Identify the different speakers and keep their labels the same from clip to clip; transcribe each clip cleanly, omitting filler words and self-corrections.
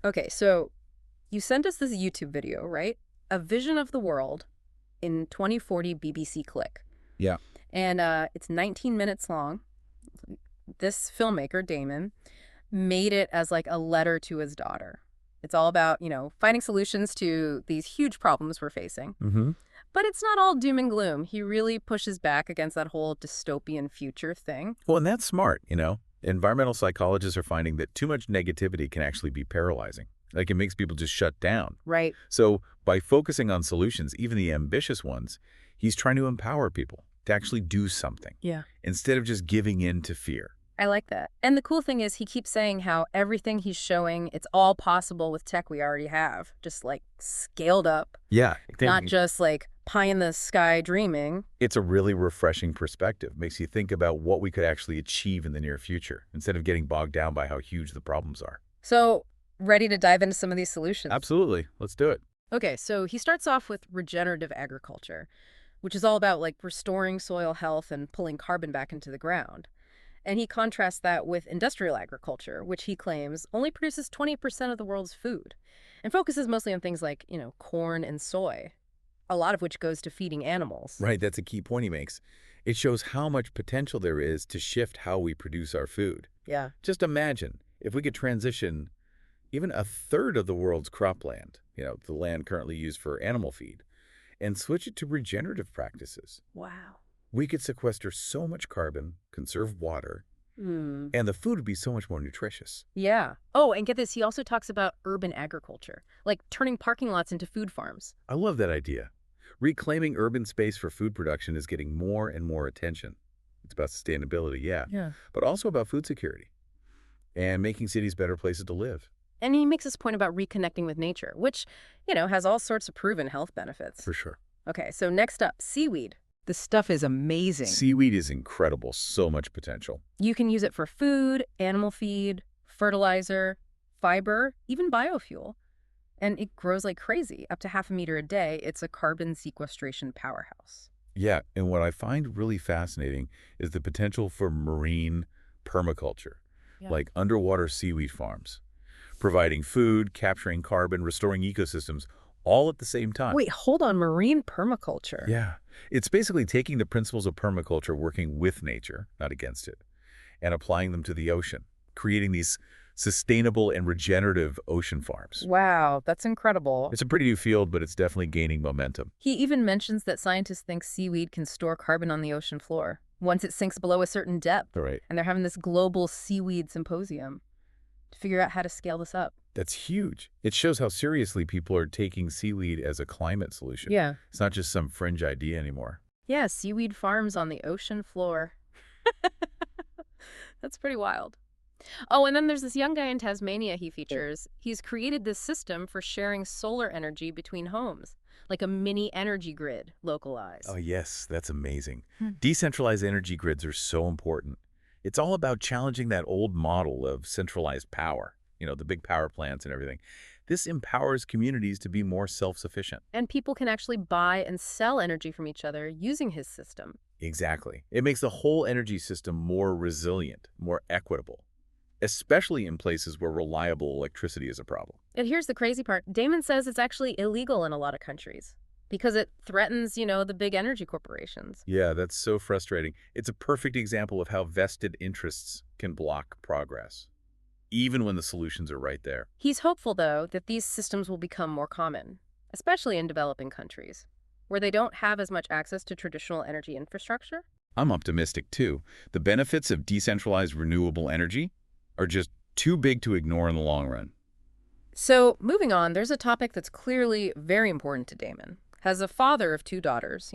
Speaker 1: Okay, so you sent us this YouTube video, right? A Vision of the World in 2040 BBC Click.
Speaker 2: Yeah.
Speaker 1: And it's 19 minutes long. This filmmaker, Damon, made it as like a letter to his daughter. It's all about, finding solutions to these huge problems we're facing.
Speaker 2: Mm-hmm.
Speaker 1: But it's not all doom and gloom. He really pushes back against that whole dystopian future thing.
Speaker 2: Well, and that's smart. Environmental psychologists are finding that too much negativity can actually be paralyzing. Like it makes people just shut down.
Speaker 1: Right.
Speaker 2: So by focusing on solutions, even the ambitious ones, he's trying to empower people to actually do something
Speaker 1: Yeah.
Speaker 2: instead of just giving in to fear.
Speaker 1: I like that. And the cool thing is he keeps saying how everything he's showing, it's all possible with tech we already have, just like scaled up,
Speaker 2: Yeah.
Speaker 1: not just like pie in the sky dreaming.
Speaker 2: It's a really refreshing perspective. Makes you think about what we could actually achieve in the near future instead of getting bogged down by how huge the problems are.
Speaker 1: So, ready to dive into some of these solutions?
Speaker 2: Absolutely. Let's do it.
Speaker 1: Okay, so he starts off with regenerative agriculture, which is all about like restoring soil health and pulling carbon back into the ground. And he contrasts that with industrial agriculture, which he claims only produces 20% of the world's food and focuses mostly on things like, corn and soy, a lot of which goes to feeding animals.
Speaker 2: Right, that's a key point he makes. It shows how much potential there is to shift how we produce our food.
Speaker 1: Yeah.
Speaker 2: Just imagine if we could transition even a third of the world's cropland, the land currently used for animal feed, and switch it to regenerative practices.
Speaker 1: Wow.
Speaker 2: We could sequester so much carbon, conserve water,
Speaker 1: Hmm.
Speaker 2: and the food would be so much more nutritious.
Speaker 1: Yeah. Oh, and get this, he also talks about urban agriculture, like turning parking lots into food farms.
Speaker 2: I love that idea. Reclaiming urban space for food production is getting more and more attention. It's about sustainability, yeah,
Speaker 1: Yeah.
Speaker 2: but also about food security and making cities better places to live.
Speaker 1: And he makes this point about reconnecting with nature, which, has all sorts of proven health benefits.
Speaker 2: For sure.
Speaker 1: Okay, so next up, seaweed. This stuff is amazing.
Speaker 2: Seaweed is incredible, so much potential.
Speaker 1: You can use it for food, animal feed, fertilizer, fiber, even biofuel. And it grows like crazy, up to 1/2 meter a day. It's a carbon sequestration powerhouse.
Speaker 2: Yeah, and what I find really fascinating is the potential for marine permaculture,
Speaker 1: Yeah.
Speaker 2: like underwater seaweed farms, providing food, capturing carbon, restoring ecosystems, all at the same time.
Speaker 1: Wait, hold on, marine permaculture.
Speaker 2: Yeah, it's basically taking the principles of permaculture, working with nature, not against it, and applying them to the ocean, creating these sustainable and regenerative ocean farms.
Speaker 1: Wow, that's incredible.
Speaker 2: It's a pretty new field, but it's definitely gaining momentum.
Speaker 1: He even mentions that scientists think seaweed can store carbon on the ocean floor once it sinks below a certain depth.
Speaker 2: All right.
Speaker 1: And they're having this global seaweed symposium to figure out how to scale this up.
Speaker 2: That's huge. It shows how seriously people are taking seaweed as a climate solution.
Speaker 1: Yeah.
Speaker 2: It's not just some fringe idea anymore.
Speaker 1: Yeah, seaweed farms on the ocean floor. That's pretty wild. Oh, and then there's this young guy in Tasmania he features. He's created this system for sharing solar energy between homes, like a mini energy grid localized.
Speaker 2: Oh, yes, that's amazing.
Speaker 1: Hmm.
Speaker 2: Decentralized energy grids are so important. It's all about challenging that old model of centralized power, the big power plants and everything. This empowers communities to be more self-sufficient.
Speaker 1: And people can actually buy and sell energy from each other using his system.
Speaker 2: Exactly. It makes the whole energy system more resilient, more equitable, especially in places where reliable electricity is a problem.
Speaker 1: And here's the crazy part. Damon says it's actually illegal in a lot of countries because it threatens, the big energy corporations.
Speaker 2: Yeah, that's so frustrating. It's a perfect example of how vested interests can block progress, even when the solutions are right there.
Speaker 1: He's hopeful, though, that these systems will become more common, especially in developing countries, where they don't have as much access to traditional energy infrastructure.
Speaker 2: I'm optimistic, too. The benefits of decentralized renewable energy are just too big to ignore in the long run.
Speaker 1: So, moving on, there's a topic that's clearly very important to Damon. As a father of 2 daughters,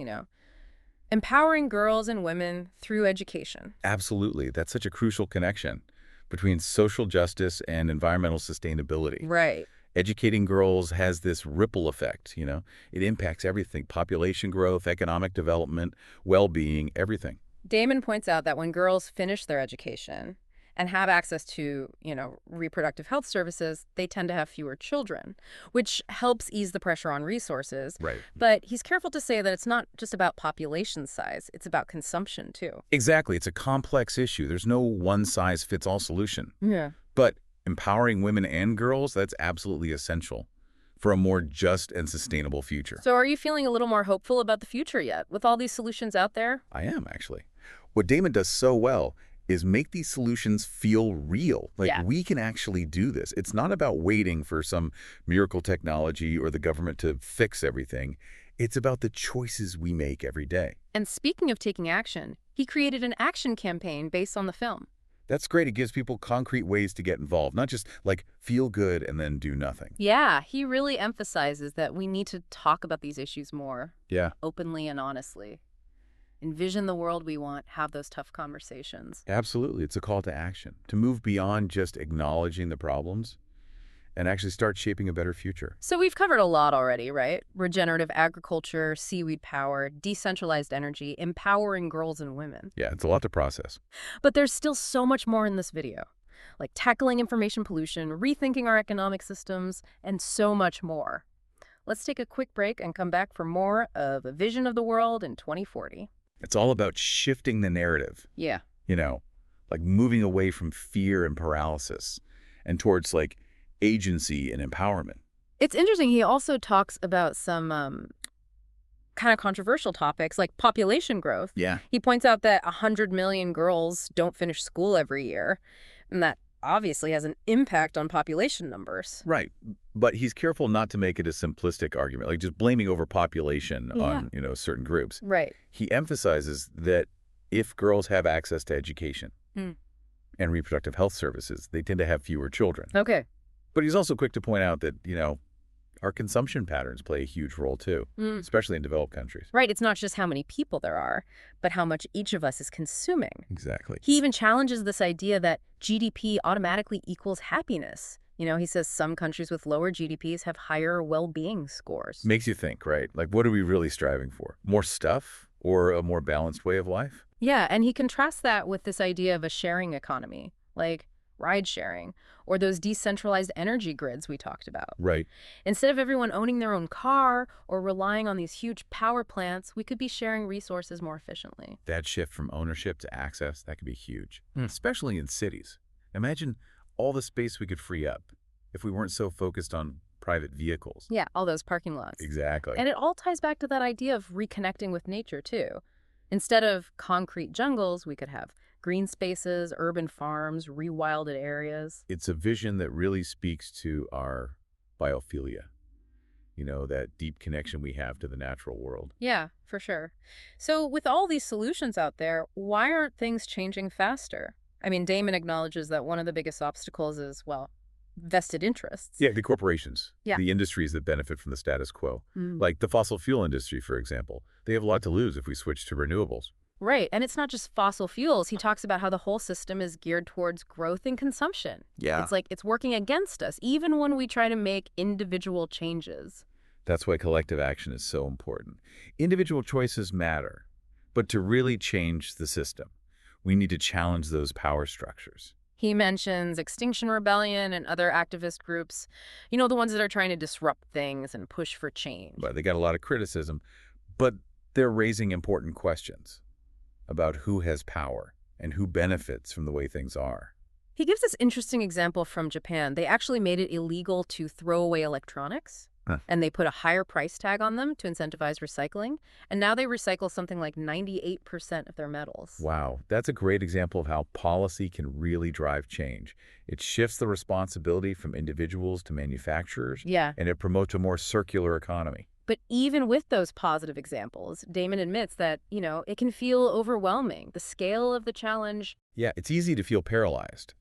Speaker 1: empowering girls and women through education.
Speaker 2: Absolutely. That's such a crucial connection between social justice and environmental sustainability.
Speaker 1: Right.
Speaker 2: Educating girls has this ripple effect, It impacts everything: population growth, economic development, well-being, everything.
Speaker 1: Damon points out that when girls finish their education and have access to, reproductive health services, they tend to have fewer children, which helps ease the pressure on resources.
Speaker 2: Right.
Speaker 1: But he's careful to say that it's not just about population size, it's about consumption, too.
Speaker 2: Exactly. It's a complex issue. There's no one-size-fits-all solution.
Speaker 1: Yeah.
Speaker 2: But Empowering women and girls, that's absolutely essential for a more just and sustainable future.
Speaker 1: So are you feeling a little more hopeful about the future yet, with all these solutions out there?
Speaker 2: I am, actually. What Damon does so well is make these solutions feel real. Like,
Speaker 1: Yeah.
Speaker 2: we can actually do this. It's not about waiting for some miracle technology or the government to fix everything. It's about the choices we make every day.
Speaker 1: And speaking of taking action, he created an action campaign based on the film.
Speaker 2: That's great. It gives people concrete ways to get involved, not just like feel good and then do nothing.
Speaker 1: Yeah, he really emphasizes that we need to talk about these issues more
Speaker 2: Yeah,
Speaker 1: openly and honestly. Envision the world we want, have those tough conversations.
Speaker 2: absolutely. It's a call to action, to move beyond just acknowledging the problems and actually start shaping a better future.
Speaker 1: So we've covered a lot already, right? Regenerative agriculture, seaweed power, decentralized energy, empowering girls and women.
Speaker 2: Yeah, it's a lot to process.
Speaker 1: But there's still so much more in this video, like tackling information pollution, rethinking our economic systems, and so much more. Let's take a quick break and come back for more of A Vision of the World in 2040.
Speaker 2: It's all about shifting the narrative,
Speaker 1: Yeah.
Speaker 2: you know, like moving away from fear and paralysis and towards like agency and empowerment.
Speaker 1: It's interesting. He also talks about some kind of controversial topics like population growth.
Speaker 2: Yeah.
Speaker 1: He points out that 100 million girls don't finish school every year, and that obviously has an impact on population numbers.
Speaker 2: Right. But he's careful not to make it a simplistic argument, like just blaming overpopulation on, certain groups.
Speaker 1: Right.
Speaker 2: He emphasizes that if girls have access to education
Speaker 1: Mm.
Speaker 2: and reproductive health services, they tend to have fewer children.
Speaker 1: Okay.
Speaker 2: But he's also quick to point out that, our consumption patterns play a huge role too,
Speaker 1: Mm.
Speaker 2: especially in developed countries.
Speaker 1: Right. It's not just how many people there are, but how much each of us is consuming.
Speaker 2: Exactly.
Speaker 1: He even challenges this idea that GDP automatically equals happiness. He says some countries with lower GDPs have higher well-being scores.
Speaker 2: Makes you think, right? Like, what are we really striving for? More stuff or a more balanced way of life?
Speaker 1: Yeah, and he contrasts that with this idea of a sharing economy, like ride sharing, or those decentralized energy grids we talked about.
Speaker 2: Right.
Speaker 1: Instead of everyone owning their own car or relying on these huge power plants, we could be sharing resources more efficiently.
Speaker 2: That shift from ownership to access, that could be huge, especially in cities. Imagine all the space we could free up if we weren't so focused on private vehicles.
Speaker 1: Yeah, all those parking lots.
Speaker 2: Exactly.
Speaker 1: And it all ties back to that idea of reconnecting with nature, too. Instead of concrete jungles, we could have green spaces, urban farms, rewilded areas.
Speaker 2: It's a vision that really speaks to our biophilia, that deep connection we have to the natural world.
Speaker 1: Yeah, for sure. So with all these solutions out there, why aren't things changing faster? I mean, Damon acknowledges that one of the biggest obstacles is, well, vested interests.
Speaker 2: Yeah, the corporations,
Speaker 1: Yeah.
Speaker 2: the industries that benefit from the status quo,
Speaker 1: Mm.
Speaker 2: like the fossil fuel industry, for example. They have a lot to lose if we switch to renewables.
Speaker 1: Right. And it's not just fossil fuels. He talks about how the whole system is geared towards growth and consumption.
Speaker 2: Yeah.
Speaker 1: It's like it's working against us, even when we try to make individual changes.
Speaker 2: That's why collective action is so important. Individual choices matter, but to really change the system, we need to challenge those power structures.
Speaker 1: He mentions Extinction Rebellion and other activist groups, the ones that are trying to disrupt things and push for change.
Speaker 2: But they got a lot of criticism, but they're raising important questions about who has power and who benefits from the way things are.
Speaker 1: He gives this interesting example from Japan. They actually made it illegal to throw away electronics, and they put a higher price tag on them to incentivize recycling. And now they recycle something like 98% of their metals.
Speaker 2: Wow, that's a great example of how policy can really drive change. It shifts the responsibility from individuals to manufacturers,
Speaker 1: Yeah.
Speaker 2: and it promotes a more circular economy.
Speaker 1: But even with those positive examples, Damon admits that, it can feel overwhelming. The scale of the challenge.
Speaker 2: Yeah, it's easy to feel paralyzed.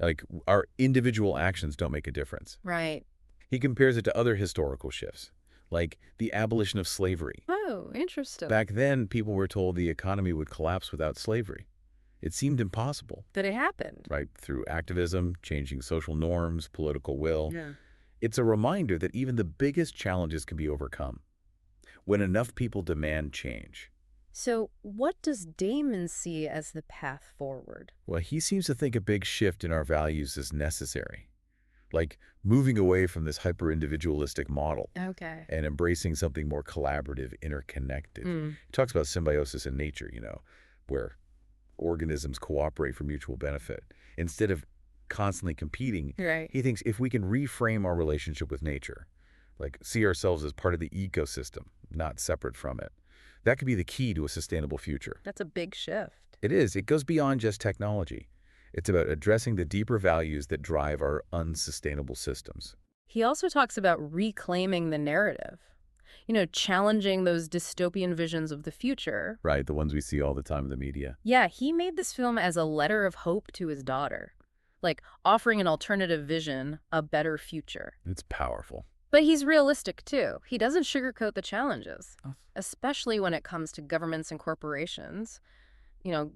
Speaker 2: Like, our individual actions don't make a difference.
Speaker 1: Right.
Speaker 2: He compares it to other historical shifts, like the abolition of slavery.
Speaker 1: Oh, interesting.
Speaker 2: Back then, people were told the economy would collapse without slavery. It seemed impossible,
Speaker 1: That it happened.
Speaker 2: right? Through activism, changing social norms, political will.
Speaker 1: Yeah.
Speaker 2: It's a reminder that even the biggest challenges can be overcome when enough people demand change.
Speaker 1: So what does Damon see as the path forward?
Speaker 2: Well, he seems to think a big shift in our values is necessary, like moving away from this hyper-individualistic model
Speaker 1: Okay.
Speaker 2: and embracing something more collaborative, interconnected. He talks about symbiosis in nature, where organisms cooperate for mutual benefit instead of constantly competing.
Speaker 1: Right.
Speaker 2: He thinks if we can reframe our relationship with nature, like see ourselves as part of the ecosystem, not separate from it, that could be the key to a sustainable future.
Speaker 1: That's a big shift.
Speaker 2: It is. It goes beyond just technology. It's about addressing the deeper values that drive our unsustainable systems.
Speaker 1: He also talks about reclaiming the narrative, challenging those dystopian visions of the future.
Speaker 2: Right, the ones we see all the time in the media.
Speaker 1: Yeah, he made this film as a letter of hope to his daughter, like offering an alternative vision, a better future.
Speaker 2: It's powerful.
Speaker 1: But he's realistic, too. He doesn't sugarcoat the challenges,
Speaker 2: Oh.
Speaker 1: especially when it comes to governments and corporations,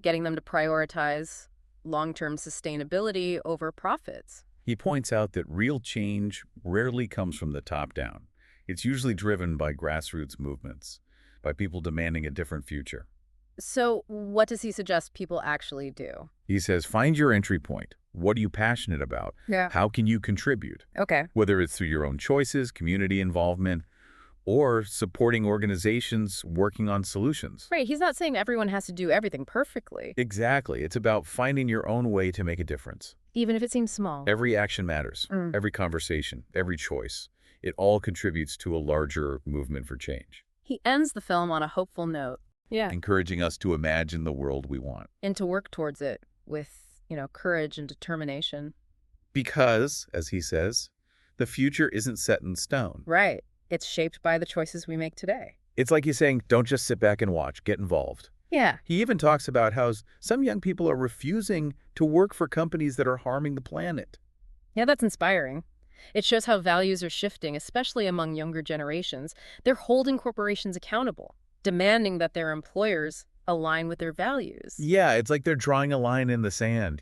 Speaker 1: getting them to prioritize long-term sustainability over profits.
Speaker 2: He points out that real change rarely comes from the top down. It's usually driven by grassroots movements, by people demanding a different future.
Speaker 1: So what does he suggest people actually do?
Speaker 2: He says, find your entry point. What are you passionate about?
Speaker 1: Yeah.
Speaker 2: How can you contribute?
Speaker 1: Okay.
Speaker 2: Whether it's through your own choices, community involvement, or supporting organizations working on solutions.
Speaker 1: Right, he's not saying everyone has to do everything perfectly,
Speaker 2: Exactly. It's about finding your own way to make a difference.
Speaker 1: even if it seems small.
Speaker 2: Every action matters. Every conversation, every choice. It all contributes to a larger movement for change,
Speaker 1: He ends the film on a hopeful note. Yeah.
Speaker 2: encouraging us to imagine the world we want.
Speaker 1: And to work towards it with, courage and determination.
Speaker 2: Because, as he says, the future isn't set in stone.
Speaker 1: Right. It's shaped by the choices we make today.
Speaker 2: It's like he's saying, don't just sit back and watch, get involved.
Speaker 1: Yeah.
Speaker 2: He even talks about how some young people are refusing to work for companies that are harming the planet.
Speaker 1: Yeah, that's inspiring. It shows how values are shifting, especially among younger generations. They're holding corporations accountable, demanding that their employers align with their values.
Speaker 2: Yeah, it's like they're drawing a line in the sand,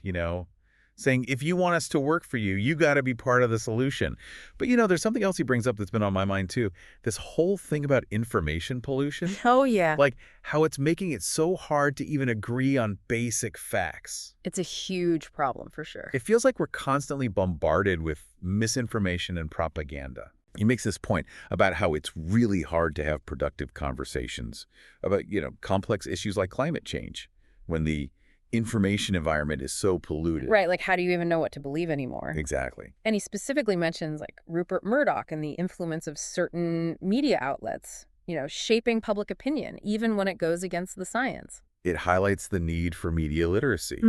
Speaker 2: saying, if you want us to work for you, you got to be part of the solution. But, there's something else he brings up that's been on my mind, too. This whole thing about information pollution,
Speaker 1: Oh, yeah.
Speaker 2: like how it's making it so hard to even agree on basic facts.
Speaker 1: It's a huge problem for sure.
Speaker 2: It feels like we're constantly bombarded with misinformation and propaganda. He makes this point about how it's really hard to have productive conversations about, complex issues like climate change when the information environment is so polluted.
Speaker 1: Right, like how do you even know what to believe anymore?
Speaker 2: Exactly.
Speaker 1: And he specifically mentions like Rupert Murdoch and the influence of certain media outlets, shaping public opinion, even when it goes against the science.
Speaker 2: It highlights the need for media literacy,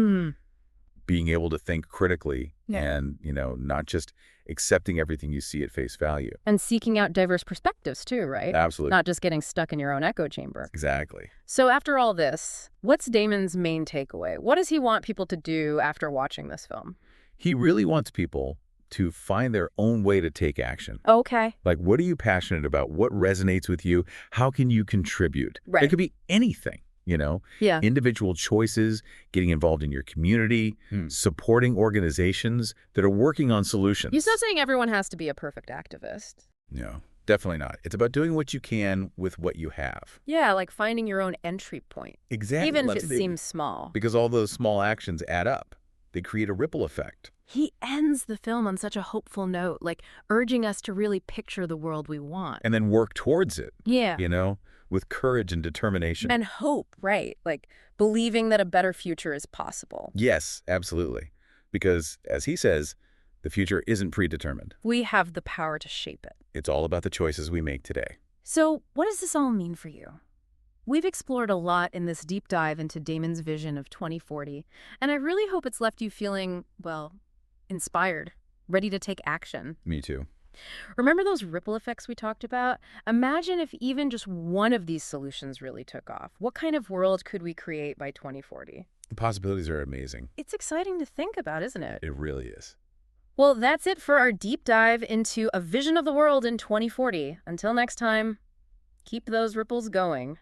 Speaker 2: being able to think critically and, not just accepting everything you see at face value.
Speaker 1: And seeking out diverse perspectives too, right?
Speaker 2: Absolutely.
Speaker 1: Not just getting stuck in your own echo chamber.
Speaker 2: Exactly.
Speaker 1: So after all this, what's Damon's main takeaway? What does he want people to do after watching this film?
Speaker 2: He really wants people to find their own way to take action.
Speaker 1: Okay.
Speaker 2: Like, what are you passionate about? What resonates with you? How can you contribute?
Speaker 1: Right.
Speaker 2: It could be anything,
Speaker 1: Yeah.
Speaker 2: individual choices, getting involved in your community, supporting organizations that are working on solutions.
Speaker 1: He's not saying everyone has to be a perfect activist.
Speaker 2: No, definitely not. It's about doing what you can with what you have.
Speaker 1: Yeah, like finding your own entry point,
Speaker 2: Exactly.
Speaker 1: even if
Speaker 2: Let's
Speaker 1: it
Speaker 2: say-
Speaker 1: seems small.
Speaker 2: Because all those small actions add up. They create a ripple effect.
Speaker 1: He ends the film on such a hopeful note, like urging us to really picture the world we want.
Speaker 2: And then work towards it,
Speaker 1: Yeah.
Speaker 2: with courage and determination.
Speaker 1: And hope, right? Like believing that a better future is possible.
Speaker 2: Yes, absolutely. Because, as he says, the future isn't predetermined.
Speaker 1: We have the power to shape it.
Speaker 2: It's all about the choices we make today.
Speaker 1: So what does this all mean for you? We've explored a lot in this deep dive into Damon's vision of 2040, and I really hope it's left you feeling, well, inspired, ready to take action.
Speaker 2: Me too.
Speaker 1: Remember those ripple effects we talked about? Imagine if even just one of these solutions really took off. What kind of world could we create by 2040?
Speaker 2: The possibilities are amazing.
Speaker 1: It's exciting to think about, isn't it?
Speaker 2: It really is.
Speaker 1: Well, that's it for our deep dive into a vision of the world in 2040. Until next time, keep those ripples going.